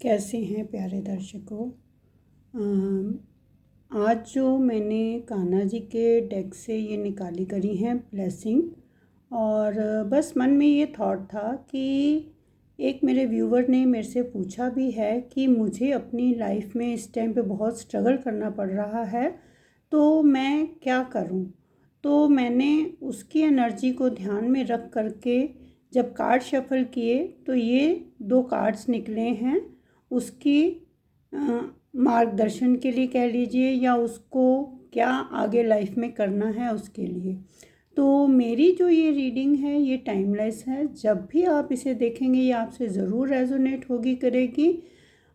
कैसे हैं प्यारे दर्शकों। आज जो मैंने कान्हा जी के डेक से ये निकाली करी हैं ब्लेसिंग, और बस मन में ये थॉट था कि एक मेरे व्यूवर ने मेरे से पूछा भी है कि मुझे अपनी लाइफ में इस टाइम पे बहुत स्ट्रगल करना पड़ रहा है, तो मैं क्या करूं। तो मैंने उसकी एनर्जी को ध्यान में रख करके जब कार्ड शफल किए तो ये 2 कार्ड्स निकले हैं उसकी मार्गदर्शन के लिए कह लीजिए, या उसको क्या आगे लाइफ में करना है उसके लिए। तो मेरी जो ये रीडिंग है ये टाइमलेस है, जब भी आप इसे देखेंगे ये आपसे ज़रूर रेजोनेट होगी करेगी।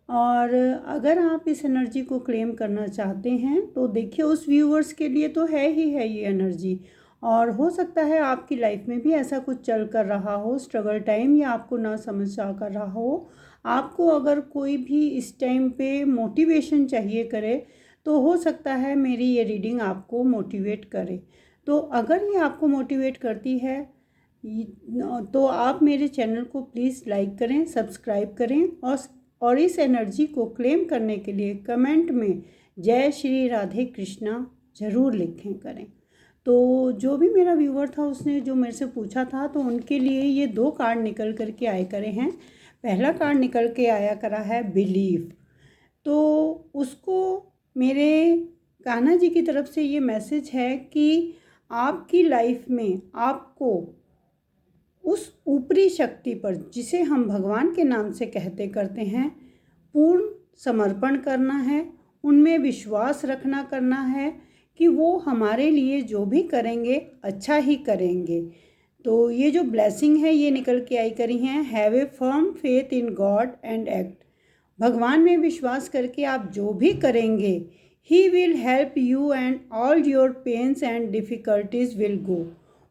और अगर आप इस एनर्जी को क्लेम करना चाहते हैं तो देखिए उस व्यूअर्स के लिए तो है ही है ये एनर्जी, और हो सकता है आपकी लाइफ में भी ऐसा कुछ चल कर रहा हो, स्ट्रगल टाइम, या आपको ना समझ आ कर रहा हो। आपको अगर कोई भी इस टाइम पे मोटिवेशन चाहिए करे तो हो सकता है मेरी ये रीडिंग आपको मोटिवेट करे। तो अगर ये आपको मोटिवेट करती है तो आप मेरे चैनल को प्लीज़ लाइक करें, सब्सक्राइब करें, और इस एनर्जी को क्लेम करने के लिए कमेंट में जय श्री राधे कृष्णा ज़रूर लिखें करें। तो जो भी मेरा व्यूवर था उसने जो मेरे से पूछा था, तो उनके लिए ये 2 कार्ड निकल कर के आए करे हैं। पहला कार्ड निकल के आया करा है बिलीव। तो उसको मेरे कान्हा जी की तरफ से ये मैसेज है कि आपकी लाइफ में आपको उस ऊपरी शक्ति पर, जिसे हम भगवान के नाम से कहते करते हैं, पूर्ण समर्पण करना है, उनमें विश्वास रखना करना है कि वो हमारे लिए जो भी करेंगे अच्छा ही करेंगे। तो ये जो ब्लेसिंग है ये निकल के आई करी हैं, have a firm faith in God and act. भगवान में विश्वास करके आप जो भी करेंगे, he will help you and all your pains and difficulties will go.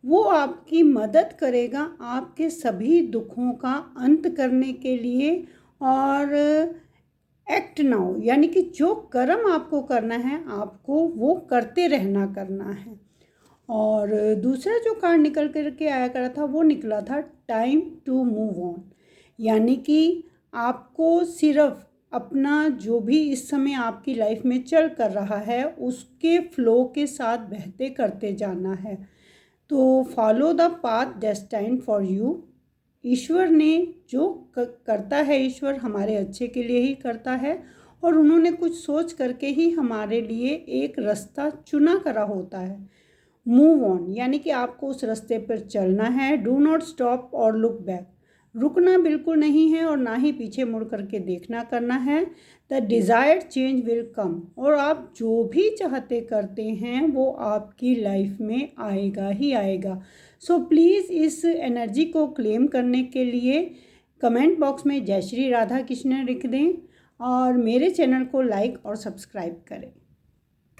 वो आपकी मदद करेगा आपके सभी दुखों का अंत करने के लिए। और एक्ट नाउ, यानी कि जो कर्म आपको करना है आपको वो करते रहना करना है। और दूसरा जो कार्ड निकल कर के आया करा था वो निकला था टाइम टू मूव ऑन, यानी कि आपको सिर्फ अपना जो भी इस समय आपकी लाइफ में चल कर रहा है उसके फ्लो के साथ बहते करते जाना है। तो follow the path destined for you. ईश्वर ने जो करता है, ईश्वर हमारे अच्छे के लिए ही करता है, और उन्होंने कुछ सोच करके ही हमारे लिए एक रास्ता चुना करा होता है। मूव ऑन, यानी कि आपको उस रास्ते पर चलना है। डू नॉट स्टॉप और लुक बैक, रुकना बिल्कुल नहीं है और ना ही पीछे मुड़ करके देखना करना है। The desired change will come, और आप जो भी चाहते करते हैं वो आपकी लाइफ में आएगा ही आएगा। सो प्लीज़ इस एनर्जी को क्लेम करने के लिए कमेंट बॉक्स में जय श्री राधा कृष्ण लिख दें, और मेरे चैनल को लाइक और सब्सक्राइब करें।